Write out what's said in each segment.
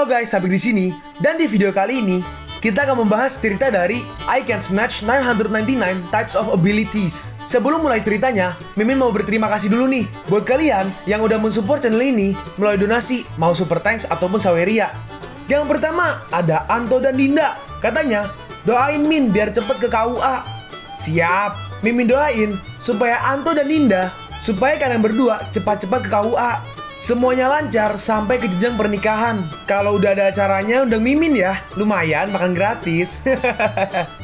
Halo guys, sampai di sini. Dan di video kali ini kita akan membahas cerita dari I Can Snatch 999 Types of Abilities. Sebelum mulai ceritanya, Mimin mau berterima kasih dulu nih buat kalian yang udah mensupport channel ini melalui donasi, mau super thanks ataupun saweria. Yang pertama ada Anto dan Dinda. Katanya, doain Min biar cepet ke KUA. Siap, Mimin doain supaya Anto dan Dinda, supaya kalian berdua cepat-cepat ke KUA. Semuanya lancar sampai ke jenjang pernikahan. Kalau udah ada acaranya undang Mimin ya. Lumayan makan gratis.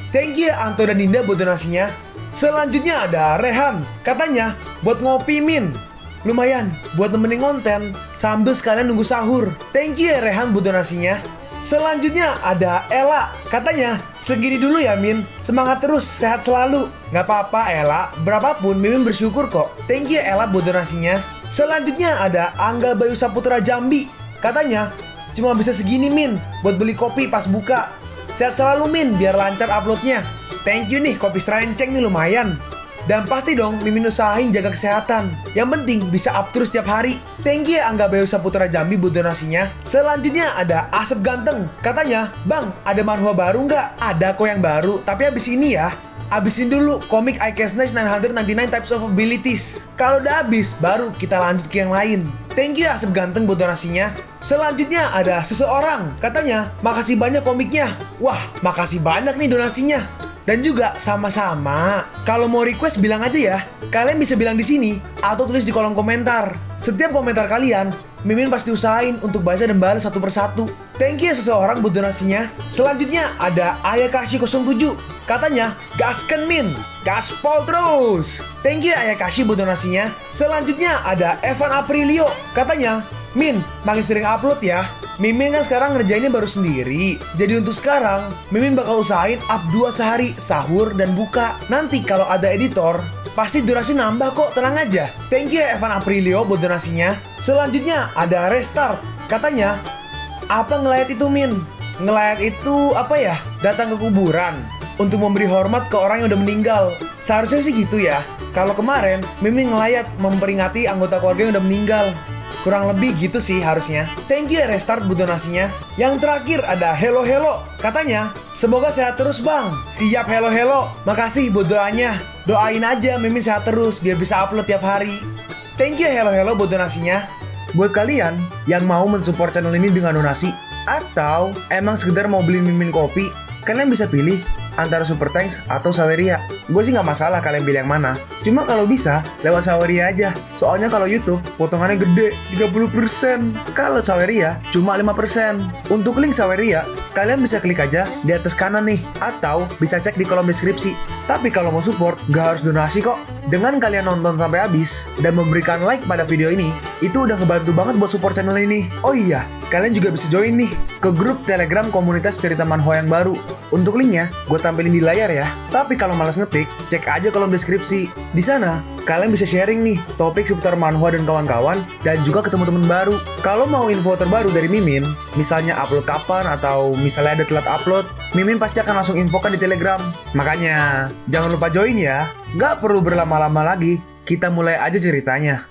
Thank you Anto dan Dinda buat donasinya. Selanjutnya ada Rehan. Katanya buat ngopi Min. Lumayan buat nemenin konten sambil sekalian nunggu sahur. Thank you ya Rehan buat donasinya. Selanjutnya ada Ella. Katanya segini dulu ya Min. Semangat terus, sehat selalu. Gak apa-apa Ella, berapapun Mimin bersyukur kok. Thank you Ella buat donasinya. Selanjutnya ada Angga Bayu Saputra Jambi. Katanya cuma bisa segini Min buat beli kopi pas buka. Sehat selalu Min biar lancar uploadnya. Thank you nih, kopi serenceng nih lumayan. Dan pasti dong Mimin usahain jaga kesehatan. Yang penting bisa up terus tiap hari. Thank you ya Angga Bayu Saputra Jambi buat donasinya. Selanjutnya ada Asep Ganteng. Katanya, Bang ada manhwa baru nggak? Ada kok yang baru, tapi abis ini ya. Abisin dulu komik I Can Snatch 999 Types of Abilities. Kalau udah habis, baru kita lanjut ke yang lain. Thank you Asep Ganteng buat donasinya. Selanjutnya ada seseorang. Katanya, makasih banyak komiknya. Wah, makasih banyak nih donasinya. Dan juga sama-sama. Kalau mau request bilang aja ya. Kalian bisa bilang di sini atau tulis di kolom komentar. Setiap komentar kalian, Mimin pasti usahain untuk baca dan balas satu persatu. Thank you seseorang buat donasinya. Selanjutnya ada Ayakashi 07. Katanya, gasken Min, gaspol terus. Thank you Ayakashi buat donasinya. Selanjutnya ada Evan Aprilio. Katanya, Min, makin sering upload ya. Mimin kan sekarang ngerjainnya baru sendiri. Jadi untuk sekarang, Mimin bakal usahain up 2 sehari, sahur dan buka. Nanti kalau ada editor, pasti durasi nambah kok, tenang aja. Thank you Evan Aprilio buat donasinya. Selanjutnya ada Restart. Katanya, apa ngelayat itu Min? Ngelayat itu apa ya? Datang ke kuburan untuk memberi hormat ke orang yang udah meninggal. Seharusnya sih gitu ya. Kalau kemarin Mimin ngelayat memperingati anggota keluarga yang udah meninggal. Kurang lebih gitu sih harusnya. Thank you Restart buat donasinya. Yang terakhir ada Hello Hello. Katanya, semoga sehat terus bang. Siap Hello Hello. Makasih buat doanya. Doain aja Mimin sehat terus biar bisa upload tiap hari. Thank you Hello Hello buat donasinya. Buat kalian yang mau mensupport channel ini dengan donasi, atau emang sekedar mau beli Mimin kopi, kalian bisa pilih antara super thanks atau saweria. Gue sih gak masalah kalian pilih yang mana. Cuma kalau bisa lewat saweria aja. Soalnya kalau YouTube potongannya gede 30%. Kalau saweria cuma 5%. Untuk link saweria kalian bisa klik aja di atas kanan nih, atau bisa cek di kolom deskripsi. Tapi kalau mau support gak harus donasi kok. Dengan kalian nonton sampai habis dan memberikan like pada video ini, itu udah ngebantu banget buat support channel ini. Oh iya, kalian juga bisa join nih ke grup Telegram komunitas cerita manhwa yang baru. Untuk linknya gue tampilin di layar ya. Tapi kalau malas ngetik, cek aja kolom deskripsi. Di sana kalian bisa sharing nih topik seputar manhwa dan kawan-kawan, dan juga ketemu teman baru. Kalau mau info terbaru dari Mimin, misalnya upload kapan atau misalnya ada telat upload, Mimin pasti akan langsung infokan di Telegram. Makanya jangan lupa join ya. Gak perlu berlama-lama lagi, kita mulai aja ceritanya.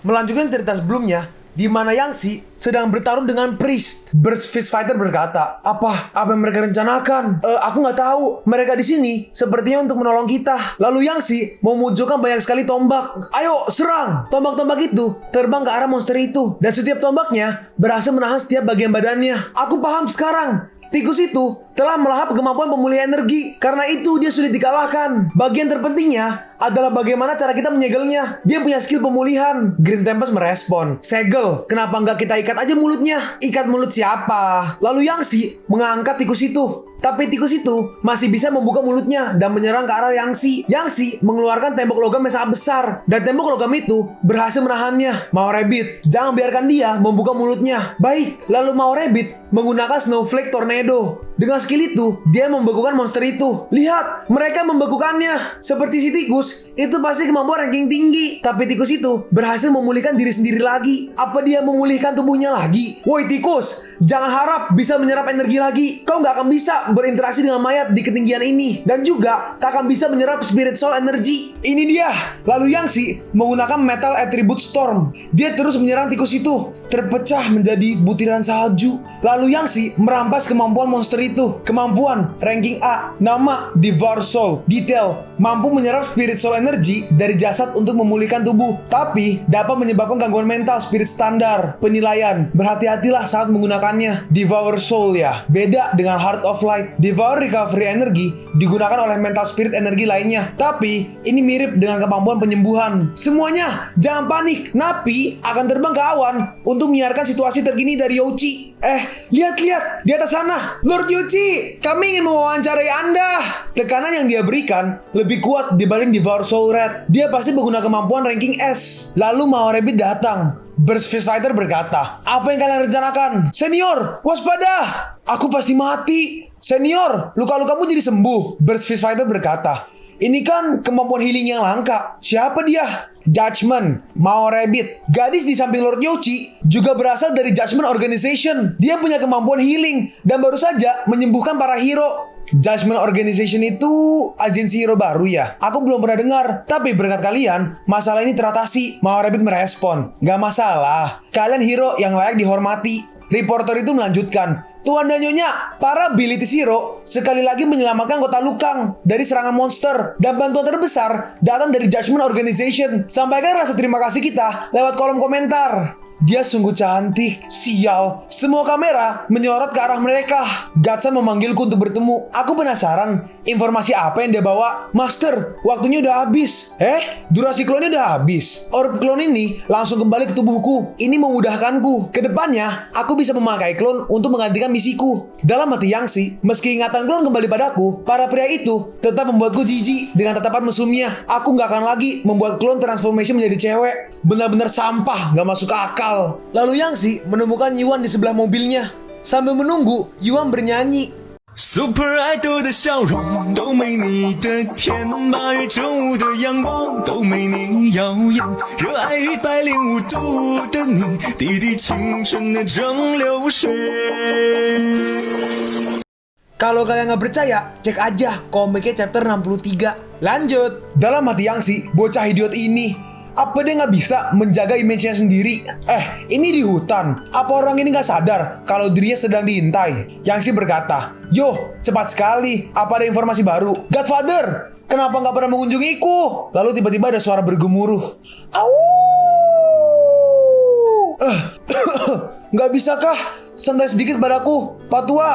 Melanjutkan cerita sebelumnya, di mana Yangsi sedang bertarung dengan Priest. Burst Fist Fighter berkata, Apa yang mereka rencanakan? Aku nggak tahu. Mereka di sini sepertinya untuk menolong kita. Lalu Yangsi memunculkan banyak sekali tombak. Ayo serang! Tombak-tombak itu terbang ke arah monster itu, dan setiap tombaknya berhasil menahan setiap bagian badannya. Aku paham sekarang. Tikus itu telah melahap kemampuan pemulihan energi. Karena itu dia sulit dikalahkan. Bagian terpentingnya adalah bagaimana cara kita menyegelnya. Dia punya skill pemulihan. Green Tempest merespon, segel, kenapa nggak kita ikat aja mulutnya? Ikat mulut siapa? Lalu Yangsi mengangkat tikus itu. Tapi tikus itu masih bisa membuka mulutnya dan menyerang ke arah Yangsi. Yangsi mengeluarkan tembok logam yang sangat besar, dan tembok logam itu berhasil menahannya. Mau Rabbit, jangan biarkan dia membuka mulutnya. Baik, lalu Mau Rabbit menggunakan Snowflake Tornado. Dengan skill itu, dia membekukan monster itu. Lihat, mereka membekukannya. Seperti si tikus itu pasti kemampuan ranking tinggi. Tapi tikus itu berhasil memulihkan diri sendiri lagi. Apa dia memulihkan tubuhnya lagi? Woi tikus, jangan harap bisa menyerap energi lagi. Kau nggak akan bisa berinteraksi dengan mayat di ketinggian ini. Dan juga tak akan bisa menyerap spirit soul energy. Ini dia. Lalu Yangshi menggunakan metal attribute storm. Dia terus menyerang tikus itu. Terpecah menjadi butiran salju. Lalu Yangshi merampas kemampuan monster itu. Kemampuan ranking A, nama Devour Soul. Detail, mampu menyerap spirit soul energy dari jasad untuk memulihkan tubuh. Tapi dapat menyebabkan gangguan mental spirit standar. Penilaian, berhati-hatilah saat menggunakannya. Devour Soul ya. Beda dengan Heart of Light. Devour Recovery Energy digunakan oleh mental spirit energi lainnya. Tapi ini mirip dengan kemampuan penyembuhan. Semuanya jangan panik. Napi akan terbang ke awan untuk menyiarkan situasi terkini dari Youchi. Lihat di atas sana. Lord Youchi, kami ingin mewawancarai Anda. Tekanan yang dia berikan lebih kuat dibanding Devour Soul Red. Dia pasti menggunakan kemampuan ranking S. Lalu Mao Rabbit datang. Burst Fist Fighter berkata, "Apa yang kalian rencanakan? Senior, waspada! Aku pasti mati. Senior, luka-lukamu jadi sembuh." Burst Fist Fighter berkata, "Ini kan kemampuan healing yang langka. Siapa dia?" Judgment, Mao Rabbit, gadis di samping Lord Youchi, juga berasal dari Judgment Organization. Dia punya kemampuan healing dan baru saja menyembuhkan para hero. Judgment Organization itu agensi hero baru ya? Aku belum pernah dengar. Tapi berkat kalian, masalah ini teratasi. Mao Rabbit merespon, "Gak masalah. Kalian hero yang layak dihormati." Reporter itu melanjutkan, "Tuan dan Nyonya, para abilities hero sekali lagi menyelamatkan kota Lukang dari serangan monster. Dan bantuan terbesar datang dari Judgment Organization. Sampaikan rasa terima kasih kita lewat kolom komentar." Dia sungguh cantik. Sial, semua kamera menyorot ke arah mereka. Gatsan memanggilku untuk bertemu. Aku penasaran, informasi apa yang dia bawa? "Master, waktunya udah habis." Durasi klonnya udah habis. Orb klon ini langsung kembali ke tubuhku. Ini memudahkanku. Kedepannya, aku bisa memakai klon untuk menggantikan misiku. Dalam hati Yangshi, meski ingatan klon kembali padaku, para pria itu tetap membuatku jijik dengan tatapan mesumnya. Aku nggak akan lagi membuat klon transformation menjadi cewek. Benar-benar sampah, nggak masuk akal. Lalu Yangshi menemukan Yuan di sebelah mobilnya. Sambil menunggu, Yuan bernyanyi. Super Idol 的笑容都没你的甜，8月正午的阳光都没你耀眼，热爱105度的你，滴滴青春的蒸馏水。 Kalau kalian nggak percaya, cek aja komiknya chapter 63. Lanjut. Dalam hati Yangshi, bocah idiot ini, apa dia nggak bisa menjaga image-nya sendiri? Ini di hutan. Apa orang ini nggak sadar kalau dirinya sedang diintai? Yangshi berkata, "Yo, cepat sekali. Apa ada informasi baru? Godfather, kenapa nggak pernah mengunjungiku?" Lalu tiba-tiba ada suara bergemuruh. "Au! Nggak bisakah santai sedikit padaku, Pak Tua?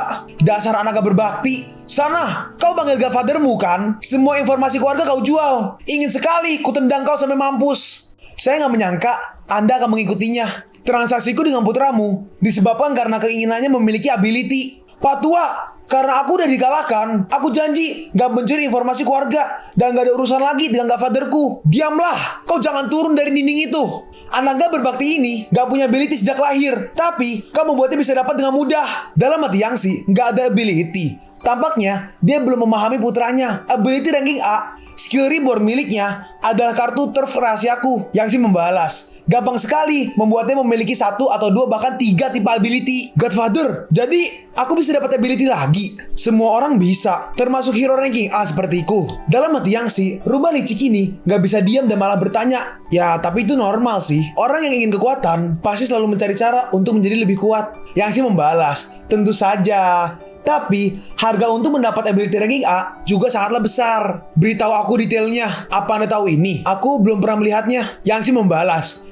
Dasar anak gak berbakti. Sana, kau panggil Godfathermu kan? Semua informasi keluarga kau jual. Ingin sekali ku tendang kau sampai mampus." Saya nggak menyangka Anda akan mengikutinya. Transaksiku dengan putramu disebabkan karena keinginannya memiliki ability. Pak Tua, karena aku udah dikalahkan, aku janji gak mencuri informasi keluarga dan gak ada urusan lagi dengan Godfatherku. Diamlah, kau jangan turun dari dinding itu. Anak gak berbakti ini gak punya ability sejak lahir, tapi kau membuatnya bisa dapat dengan mudah. Dalam hati Yangshi, gak ada ability. Tampaknya dia belum memahami putranya. Ability ranking A, skill reborn miliknya adalah kartu turf rahasiaku. Yangshi membalas, gampang sekali membuatnya memiliki 1 atau 2 bahkan 3 tipe ability. Godfather, jadi aku bisa dapat ability lagi? Semua orang bisa, termasuk hero ranking A sepertiku. Dalam hati Yangshi, rubah licik ini gak bisa diam dan malah bertanya. Ya, tapi itu normal sih. Orang yang ingin kekuatan pasti selalu mencari cara untuk menjadi lebih kuat. Yangshi membalas, tentu saja. Tapi, harga untuk mendapat ability ranking A juga sangatlah besar. Beritahu aku detailnya. Apa Anda tahu ini? Aku belum pernah melihatnya. Yangshi membalas,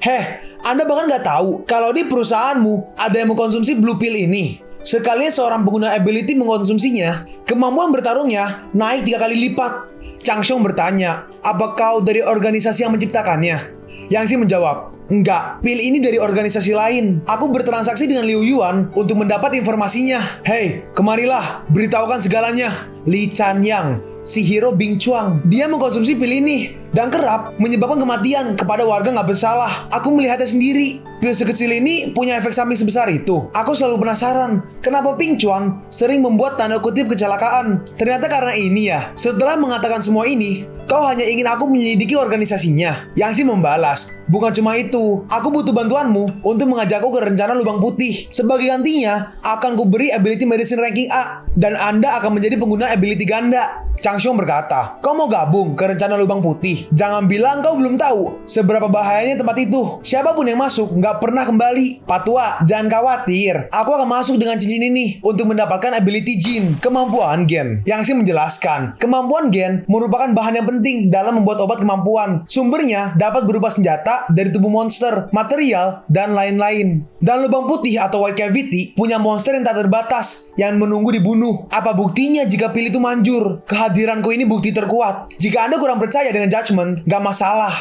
Anda bahkan nggak tahu kalau di perusahaanmu ada yang mengkonsumsi blue pill ini. Sekali seorang pengguna ability mengkonsumsinya, kemampuan bertarungnya naik 3 kali lipat. Changshong bertanya, "Apa kau dari organisasi yang menciptakannya?" Yangshi menjawab, "Enggak, pil ini dari organisasi lain. Aku bertransaksi dengan Liu Yuan untuk mendapat informasinya." "Hei, kemarilah, beritahukan segalanya." Li Chanyang, si hero Bing Chuang, dia mengkonsumsi pil ini dan kerap menyebabkan kematian kepada warga nggak bersalah. Aku melihatnya sendiri. Pil sekecil ini punya efek samping sebesar itu. Aku selalu penasaran, kenapa Bing Chuang sering membuat tanda kutip kecelakaan. Ternyata karena ini ya. Setelah mengatakan semua ini, Kau hanya ingin aku menyelidiki organisasinya. Yang Shi membalas, bukan cuma itu. Aku butuh bantuanmu untuk mengajakku ke rencana lubang putih. Sebagai gantinya, akan kuberi ability medicine ranking A. Dan Anda akan menjadi pengguna ability ganda. Chang Xiong berkata, kau mau gabung ke rencana lubang putih? Jangan bilang kau belum tahu seberapa bahayanya tempat itu. Siapapun yang masuk nggak pernah kembali. Patua, jangan khawatir. Aku akan masuk dengan cincin ini untuk mendapatkan ability Jin, kemampuan gen. Yang Shi menjelaskan, kemampuan gen merupakan bahan yang penting dalam membuat obat kemampuan. Sumbernya dapat berupa senjata dari tubuh monster, material, dan lain-lain. Dan lubang putih atau white cavity punya monster yang tak terbatas yang menunggu dibunuh. Apa buktinya jika pil itu manjur? Kehadiranku ini bukti terkuat. Jika Anda kurang percaya dengan judgment, gak masalah.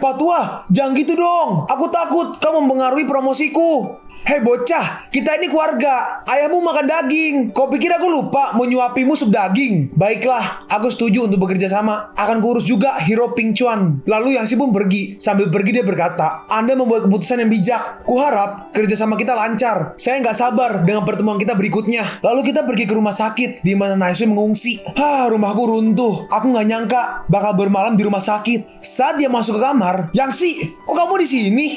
Patua, jangan gitu dong. Aku takut kau mempengaruhi promosiku. Hei bocah, kita ini keluarga. Ayahmu makan daging. Kau pikir aku lupa menyuapimu sup daging? Baiklah, aku setuju untuk bekerja sama. Akan kurus juga Hero Ping Chuan. Lalu Yang Shi pun pergi. Sambil pergi dia berkata, Anda membuat keputusan yang bijak. Kuharap kerjasama kita lancar. Saya nggak sabar dengan pertemuan kita berikutnya. Lalu kita pergi ke rumah sakit di mana Naisui mengungsi. Rumahku runtuh. Aku nggak nyangka bakal bermalam di rumah sakit. Saat dia masuk ke kamar, Yang Shi, kok kamu di sini?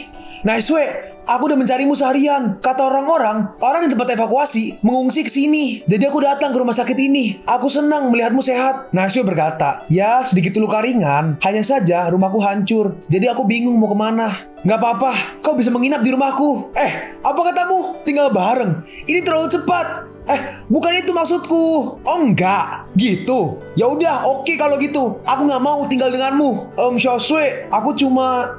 Naisui, aku udah mencarimu seharian. Kata orang-orang, orang di tempat evakuasi mengungsi ke sini. Jadi aku datang ke rumah sakit ini. Aku senang melihatmu sehat. Naisui berkata, ya sedikit luka ringan. Hanya saja rumahku hancur. Jadi aku bingung mau kemana. Gak apa-apa, kau bisa menginap di rumahku. Apa katamu? Tinggal bareng. Ini terlalu cepat. Bukan itu maksudku. Oh enggak, gitu. Ya udah, oke kalau gitu. Aku nggak mau tinggal denganmu. Xiaosui, aku cuma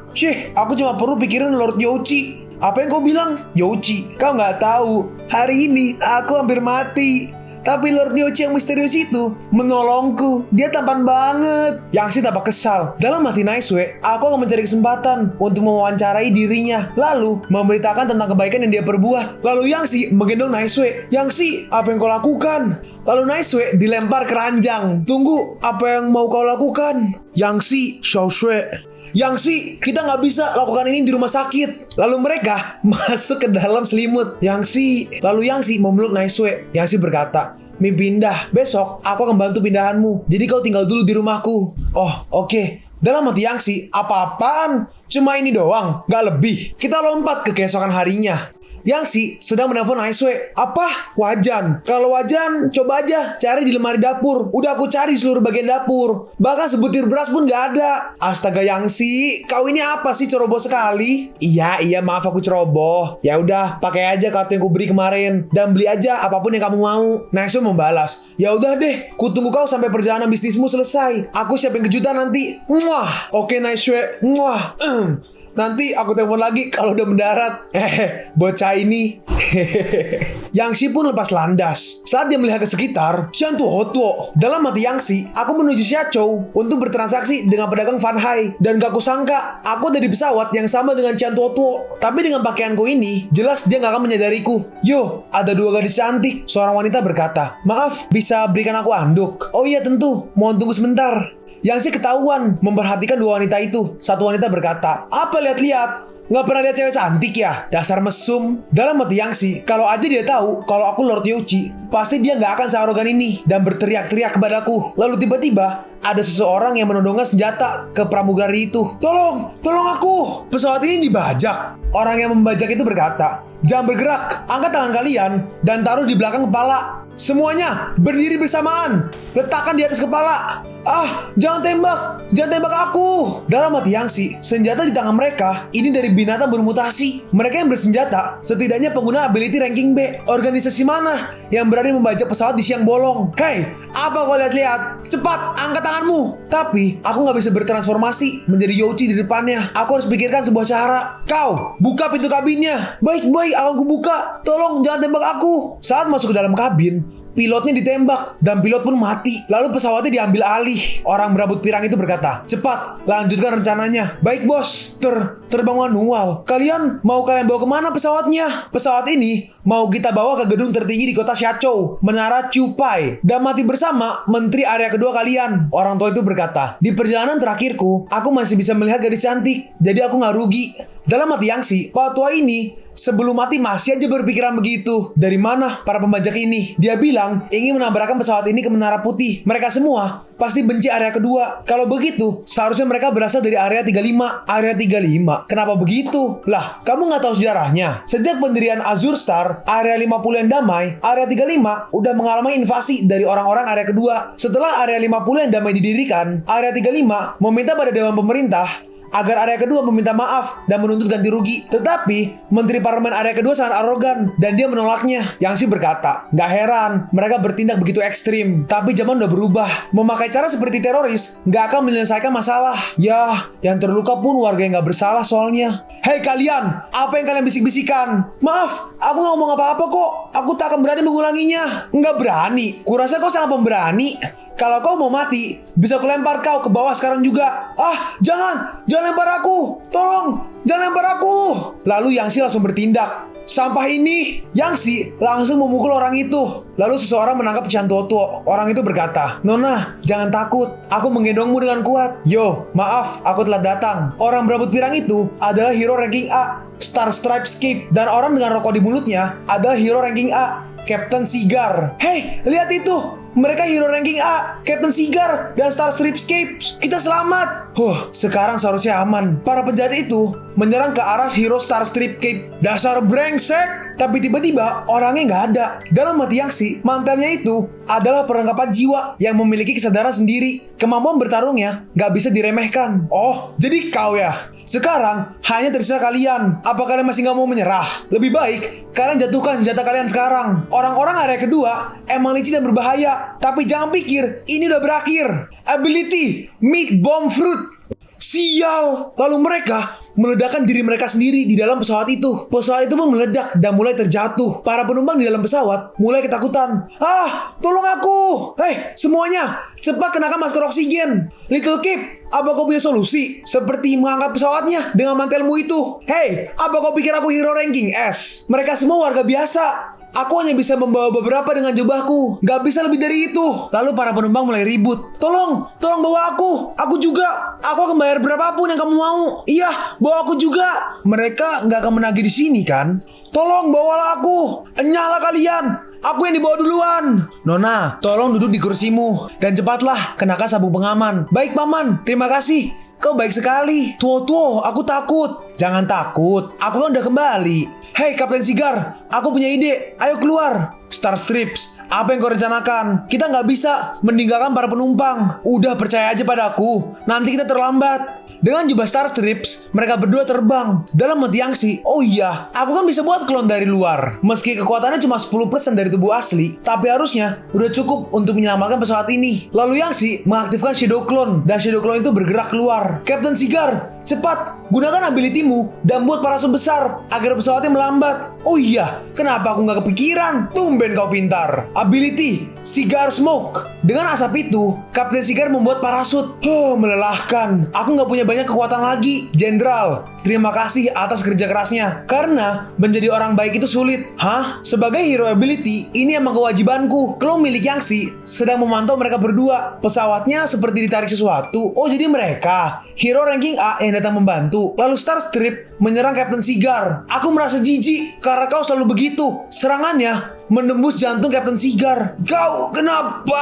perlu pikirin Lord Youqi. Apa yang kau bilang? Youqi, kau nggak tahu. Hari ini aku hampir mati. Tapi Lord Youqi yang misterius itu menolongku. Dia tampan banget. Yang Shi tampak kesal. Dalam hati Naisui, aku akan mencari kesempatan untuk mewawancarai dirinya. Lalu memberitakan tentang kebaikan yang dia perbuat. Lalu Yang Shi menggendong Naisui. Yang Shi, apa yang kau lakukan? Lalu Naisui dilempar ke ranjang. Tunggu, apa yang mau kau lakukan? Yang Shi, Xiaosui. Yang Shi, kita nggak bisa lakukan ini di rumah sakit. Lalu mereka masuk ke dalam selimut. Yang Yang Shi memeluk Naisui. Yang Shi berkata, mimpi indah. Besok aku akan bantu pindahanmu. Jadi kau tinggal dulu di rumahku. Oh, oke. Dalam hati Yang Shi, apa-apaan? Cuma ini doang, nggak lebih. Kita lompat ke keesokan harinya. Yang Shi sedang menelpon Naisui. Apa? Wajan. Kalau wajan, coba aja cari di lemari dapur. Udah aku cari seluruh bagian dapur. Bahkan sebutir beras pun gak ada. Astaga Yang Shi, kau ini apa sih ceroboh sekali? Iya, maaf aku ceroboh. Ya udah, pakai aja kartu yang kuberi kemarin dan beli aja apapun yang kamu mau. Naisui membalas. Ya udah deh, kutunggu kau sampai perjalanan bisnismu selesai. Aku siapin kejutan nanti. Muah. Oke Naisui. Muah. Nanti aku telepon lagi kalau udah mendarat. Bocah ini. Yang Shi pun lepas landas. Saat dia melihat ke sekitar, Xiantuo. Dalam hati Yang Shi, aku menuju Xiachou untuk bertransaksi dengan pedagang Fan Hai. Dan gak kusangka, aku ada di pesawat yang sama dengan Xiantuo. Tapi dengan pakaianku ini, jelas dia gak akan menyadariku. Yo, ada dua gadis cantik. Seorang wanita berkata, maaf, bisa berikan aku anduk? Oh iya tentu, mohon tunggu sebentar. Yang Shi ketahuan memperhatikan dua wanita itu. Satu wanita berkata, apa lihat-lihat? Nggak pernah lihat cewek cantik ya? Dasar mesum. Dalam hati Yang Shi, kalau aja dia tahu kalau aku Lord Youqi, pasti dia nggak akan searogan ini dan berteriak-teriak kepadaku. Lalu tiba-tiba ada seseorang yang menodongkan senjata ke pramugari itu. Tolong aku! Pesawat ini dibajak. Orang yang membajak itu berkata, jangan bergerak, angkat tangan kalian dan taruh di belakang kepala. Semuanya berdiri bersamaan. Letakkan di atas kepala. Jangan tembak aku. Dalam hati Yang Shi, senjata di tangan mereka ini dari binatang bermutasi. Mereka yang bersenjata setidaknya pengguna ability ranking B. Organisasi mana yang berani membajak pesawat di siang bolong? Hei, apa kau lihat-lihat? Cepat, angkat tanganmu. Tapi aku nggak bisa bertransformasi menjadi Youqi di depannya. Aku harus pikirkan sebuah cara. Kau, buka pintu kabinnya. Baik, aku buka. Tolong jangan tembak aku. Saat masuk ke dalam kabin, pilotnya ditembak dan pilot pun mati. Lalu pesawatnya diambil alih. Orang berambut pirang itu berkata, cepat, lanjutkan rencananya. Baik bos, terbang manual. Kalian bawa kemana pesawatnya? Pesawat ini mau kita bawa ke gedung tertinggi di kota Xiachou, Menara Chupai, dan mati bersama menteri area kedua kalian. Orang tua itu berkata, di perjalanan terakhirku, aku masih bisa melihat gadis cantik, jadi aku nggak rugi. Dalam hati Yang Shi, Pak tua ini sebelum mati masih aja berpikiran begitu. Dari mana para pembajak ini? Dia bilang ingin menabrakkan pesawat ini ke Menara Putih. Mereka semua pasti benci area kedua. Kalau begitu, seharusnya mereka berasal dari area 35. Area 35? Kenapa begitu? Lah, kamu nggak tahu sejarahnya? Sejak pendirian Azure Star, area 50 yang damai, area 35 udah mengalami invasi dari orang-orang area kedua. Setelah area 50 yang damai didirikan, area 35 meminta pada Dewan Pemerintah agar area kedua meminta maaf dan menuntut ganti rugi. Tetapi, Menteri Parlemen area kedua sangat arogan dan dia menolaknya. Yang sih berkata, nggak heran mereka bertindak begitu ekstrim. Tapi zaman udah berubah. Memakai cara seperti teroris nggak akan menyelesaikan masalah. Ya, yang terluka pun warga yang nggak bersalah soalnya. Hei kalian, apa yang kalian bisik-bisikan? Maaf, aku nggak ngomong apa-apa kok. Aku tak akan berani mengulanginya. Nggak berani? Kurasa kau sangat pemberani. Kalau kau mau mati, bisa kulempar kau ke bawah sekarang juga. Ah, jangan lempar aku. Tolong, jangan lempar aku. Lalu Yangsi langsung bertindak. Sampah ini. Yangsi langsung memukul orang itu. Lalu seseorang menangkap Chantuotuo. Orang itu berkata, Nona, jangan takut. Aku menggendongmu dengan kuat. Yo, maaf, aku telah datang. Orang berambut pirang itu adalah hero ranking A, Star Stripes Cape. Dan orang dengan rokok di mulutnya adalah hero ranking A, Captain Cigar. Hei, lihat itu. Mereka hero ranking A, Captain Cigar, dan Star Stripes Cape. Kita selamat. Sekarang seharusnya aman. Para penjahat itu menyerang ke arah hero Star Strip Cape. Dasar brengsek. Tapi tiba-tiba orangnya nggak ada. Dalam hati Yangsi, mantelnya itu adalah perlengkapan jiwa yang memiliki kesadaran sendiri. Kemampuan bertarungnya nggak bisa diremehkan. Oh, jadi kau ya? Sekarang hanya tersisa kalian. Apa kalian masih nggak mau menyerah? Lebih baik kalian jatuhkan senjata kalian sekarang. Orang-orang area kedua emang licin dan berbahaya. Tapi jangan pikir ini udah berakhir. Ability Meat Bomb Fruit. Sial. Lalu mereka meledakkan diri mereka sendiri di dalam pesawat itu. Pesawat itu pun meledak dan mulai terjatuh. Para penumpang di dalam pesawat mulai ketakutan. Ah, tolong aku. Hei, semuanya, cepat kenakan masker oksigen. Little Kip, apa kau punya solusi? Seperti mengangkat pesawatnya dengan mantelmu itu. Hei, apa kau pikir aku hero ranking S? Mereka semua warga biasa. Aku hanya bisa membawa beberapa dengan jubahku. Gak bisa lebih dari itu. Lalu para penumpang mulai ribut. Tolong bawa aku. Aku juga. Aku akan bayar berapapun yang kamu mau. Iya, bawa aku juga. Mereka gak akan menagih di sini kan? Tolong bawalah aku. Enyahlah kalian. Aku yang dibawa duluan. Nona, tolong duduk di kursimu. Dan cepatlah kenakan sabuk pengaman. Baik, Paman. Terima kasih. Kau baik sekali. Tuo, aku takut. Jangan takut, aku kan udah kembali. Hei Kapten Cigar, aku punya ide. Ayo keluar. Star Strips, apa yang kau rencanakan? Kita nggak bisa meninggalkan para penumpang. Udah percaya aja padaku. Nanti kita terlambat. Dengan jubah Star Strips, mereka berdua terbang. Dalam hati Yangsi, oh iya, aku kan bisa buat klon dari luar. Meski kekuatannya cuma 10% dari tubuh asli, tapi harusnya udah cukup untuk menyelamatkan pesawat ini. Lalu Yangsi mengaktifkan Shadow Clone, dan Shadow Clone itu bergerak keluar. Captain Cigar, cepat, gunakan ability-mu dan buat parasut besar agar pesawatnya melambat. Oh iya, kenapa aku nggak kepikiran? Tumben kau pintar. Ability, Cigar Smoke. Dengan asap itu, Kapten Cigar membuat parasut. Melelahkan. Aku nggak punya banyak kekuatan lagi. Jenderal, terima kasih atas kerja kerasnya. Karena menjadi orang baik itu sulit. Hah? Sebagai hero ability, ini emang kewajibanku. Klon milik Yangsi sedang memantau mereka berdua. Pesawatnya seperti ditarik sesuatu. Oh, jadi mereka hero ranking A yang datang membantu. Lalu Star Strip menyerang Kapten Cigar. Aku merasa jijik karena kau selalu begitu. Serangannya menembus jantung Kapten Cigar. Kau kenapa?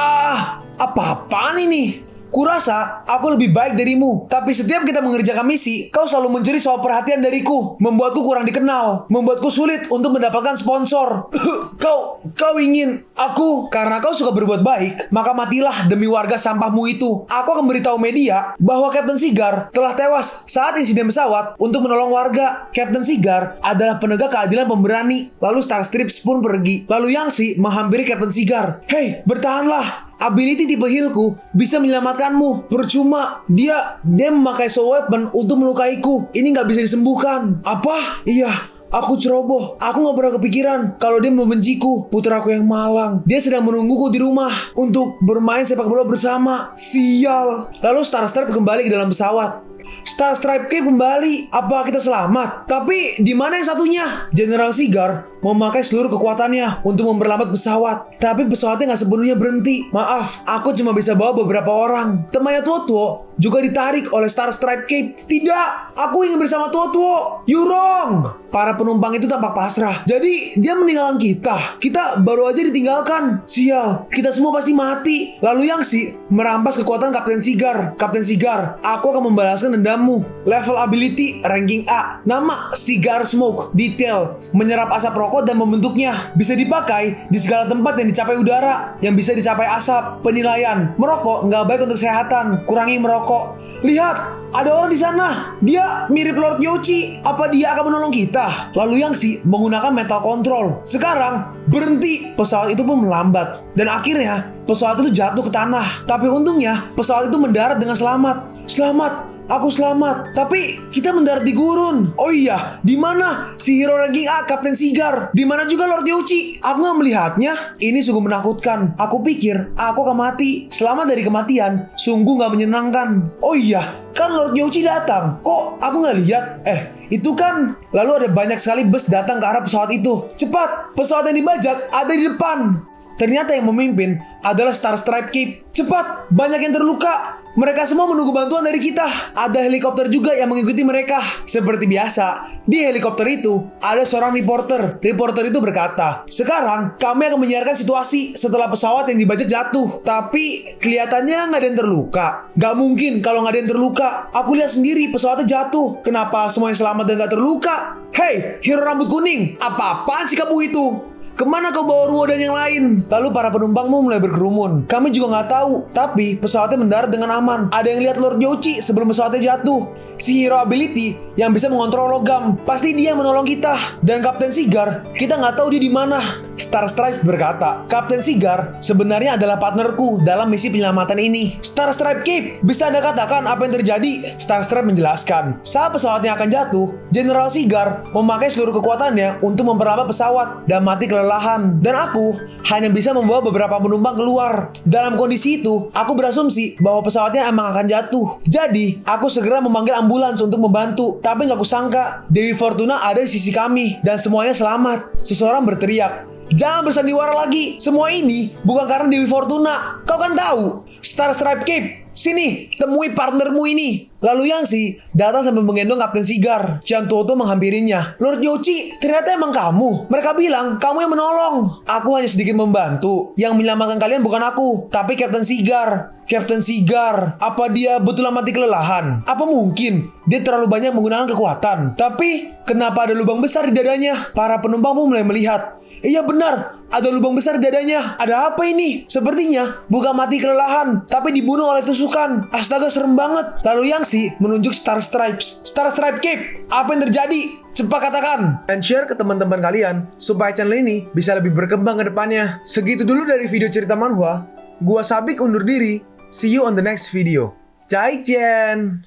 Apa-apaan ini? Kurasa aku lebih baik darimu. Tapi setiap kita mengerjakan misi, kau selalu mencuri soal perhatian dariku. Membuatku kurang dikenal. Membuatku sulit untuk mendapatkan sponsor. Kau ingin aku? Karena kau suka berbuat baik, maka matilah demi warga sampahmu itu. Aku akan beritahu media bahwa Kapten Cigar telah tewas saat insiden pesawat untuk menolong warga. Kapten Cigar adalah penegak keadilan pemberani. Lalu Star Strips pun pergi. Lalu Yangsi menghampiri Kapten Cigar. Hei, bertahanlah. Ability tipe healku bisa menyelamatkanmu. Percuma. Dia memakai soul weapon untuk melukaiku. Ini nggak bisa disembuhkan. Apa? Iya, aku ceroboh. Aku nggak pernah kepikiran kalau dia membenciku. Putraku yang malang. Dia sedang menungguku di rumah untuk bermain sepak bola bersama. Sial. Lalu Star Strip kembali ke dalam pesawat. Star Stripe Cape kembali. Apa kita selamat? Tapi di mana yang satunya? General Sigar memakai seluruh kekuatannya untuk memperlambat pesawat. Tapi pesawatnya nggak sepenuhnya berhenti. Maaf, aku cuma bisa bawa beberapa orang. Temannya Tuo juga ditarik oleh Star Stripe Cape. Tidak, aku ingin bersama Tuo. You wrong. Para penumpang itu tampak pasrah. Jadi dia meninggalkan kita. Kita baru aja ditinggalkan. Sial, kita semua pasti mati. Lalu Yangshi merampas kekuatan Kapten Sigar. Kapten Sigar, aku akan membalaskan dendammu. Level ability ranking A. Nama Sigar Smoke. Detail, menyerap asap rokok dan membentuknya. Bisa dipakai di segala tempat yang dicapai udara, yang bisa dicapai asap. Penilaian, merokok nggak baik untuk kesehatan. Kurangi merokok. Lihat, ada orang di sana. Dia mirip Lord Yoshi. Apa dia akan menolong kita? Lalu Yangshi menggunakan mental control. Sekarang berhenti. Pesawat itu pun melambat. Dan akhirnya pesawat itu jatuh ke tanah. Tapi untungnya pesawat itu mendarat dengan selamat. Selamat. Aku selamat. Tapi kita mendarat di gurun. Oh iya, di mana si hero ranking A, Kapten Sigar? Di mana juga Lord Yoshi? Aku nggak melihatnya. Ini sungguh menakutkan. Aku pikir aku akan mati. Selamat dari kematian sungguh nggak menyenangkan. Oh iya, kan Lord Yoshi datang. Kok aku nggak lihat? Itu kan. Lalu ada banyak sekali bus datang ke arah pesawat itu. Cepat, pesawat yang dibajak ada di depan. Ternyata yang memimpin adalah Star Stripe Cape. Cepat, banyak yang terluka. Mereka semua menunggu bantuan dari kita. Ada helikopter juga yang mengikuti mereka. Seperti biasa, di helikopter itu ada seorang reporter. Reporter itu berkata, sekarang kami akan menyiarkan situasi setelah pesawat yang dibajak jatuh. Tapi kelihatannya nggak ada yang terluka. Nggak mungkin kalau nggak ada yang terluka. Aku lihat sendiri pesawatnya jatuh. Kenapa semuanya selamat dan nggak terluka? Hei, hero rambut kuning, apa-apaan sih kamu itu? Kemana kau bawa Ruo dan yang lain? Lalu para penumpangmu mulai berkerumun. Kami juga nggak tahu. Tapi pesawatnya mendarat dengan aman. Ada yang lihat Lord Yoshi sebelum pesawatnya jatuh. Si hero ability yang bisa mengontrol logam. Pasti dia yang menolong kita. Dan Kapten Sigar, kita nggak tahu dia di mana. Star Stripe berkata, Kapten Sigar sebenarnya adalah partnerku dalam misi penyelamatan ini. Star Stripe Cape, bisa Anda katakan apa yang terjadi? Star Stripe menjelaskan, saat pesawatnya akan jatuh, General Sigar memakai seluruh kekuatannya untuk memperlambat pesawat dan mati kelelahan. Dan aku hanya bisa membawa beberapa penumpang keluar. Dalam kondisi itu, aku berasumsi bahwa pesawatnya emang akan jatuh. Jadi, aku segera memanggil ambulans untuk membantu. Tapi nggak kusangka, Dewi Fortuna ada di sisi kami dan semuanya selamat. Seseorang berteriak, jangan bersandiwara lagi. Semua ini bukan karena Dewi Fortuna. Kau kan tahu, Star Stripe Cape. Sini, temui partnermu ini. Lalu Yangshi datang sambil menggendong Kapten Sigar. Chiang Toto menghampirinya. Lord Yoshi, ternyata emang kamu. Mereka bilang kamu yang menolong. Aku hanya sedikit membantu. Yang menyelamatkan kalian bukan aku, tapi Kapten Sigar. Kapten Sigar, apa dia betul mati kelelahan? Apa mungkin dia terlalu banyak menggunakan kekuatan? Tapi kenapa ada lubang besar di dadanya? Para penumpang pun mulai melihat. Iya benar, ada lubang besar di dadanya. Ada apa ini? Sepertinya bukan mati kelelahan, tapi dibunuh oleh tusukan. Astaga, serem banget. Lalu Yangshi menunjuk Star Stripes. Star Stripe Cape, apa yang terjadi? Cepat katakan. Dan share ke teman-teman kalian supaya channel ini bisa lebih berkembang ke depannya. Segitu dulu dari video cerita manhwa. Gua Sabik undur diri. See you on the next video. Zaijian.